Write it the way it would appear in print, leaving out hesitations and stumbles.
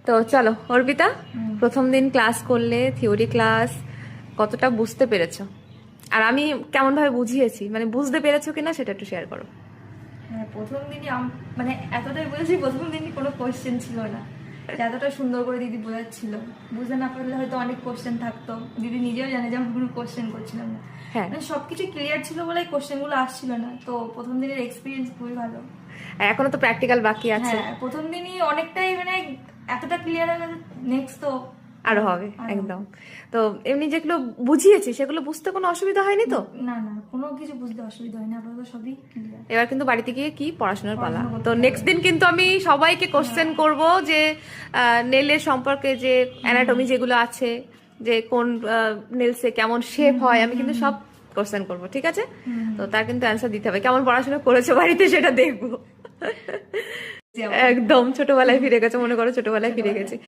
তো চলো অর্পিতা, প্রথম দিন ক্লাস করলে, থিওরি ক্লাস কতটা বুঝতে পেরেছো? আর আমি কেমন ভাবে বুঝিয়েছি, মানে বুঝতে পেরেছো কিনা সেটা একটু শেয়ার করো। হ্যাঁ, প্রথম দিনই মানে এতটাই বুঝেছি, প্রথম দিনই কোনো কোশ্চেন ছিল না। যে এতটা সুন্দর করে দিদি বোঝাচ্ছিল, বুঝতে না পারলে হয়তো অনেক কোশ্চেন থাকতো। দিদি নিজেও জানে যে আমি কোনো কোশ্চেন করছিলাম না, হ্যাঁ, মানে সবকিছু ক্লিয়ার ছিল বলে কোশ্চেন গুলো আসছিল না। তো প্রথম দিনের এক্সপিরিয়েন্স খুবই ভালো। আর এখনো তো প্র্যাকটিক্যাল বাকি আছে। হ্যাঁ, প্রথম দিনই অনেকটাই মানে এতটা ক্লিয়ার হয়ে গেছে, নেক্সট তো আরো হবে আরো একদম। তো এমনি যেগুলো বুঝিয়েছি সেগুলো বুঝতে কোনো অসুবিধা হয়নি তো? না না, কোনো কিছু বুঝতে অসুবিধা হয় না, আপাতত সবই ক্লিয়ার। এবার কিন্তু বাড়িতে গিয়ে কি পড়াশোনার পালা। পড়াশোনা করতে তো হবে। নেক্সট দিন কিন্তু আমি সবাইকে কোশ্চেন করব যে নেলের সম্পর্কে, যে অ্যানাটমি যেগুলো আছে, যে কোন নেলসে কেমন শেপ হয়, আমি কিন্তু সব কোশ্চেন করব, ঠিক আছে? তো তার কিন্তু অ্যান্সার দিতে হবে। কেমন পড়াশোনা করেছো বাড়িতে সেটা দেখবো। একদম ছোটবেলায় ফিরে গেছে, মনে করো ছোটবেলায় ফিরে গেছি।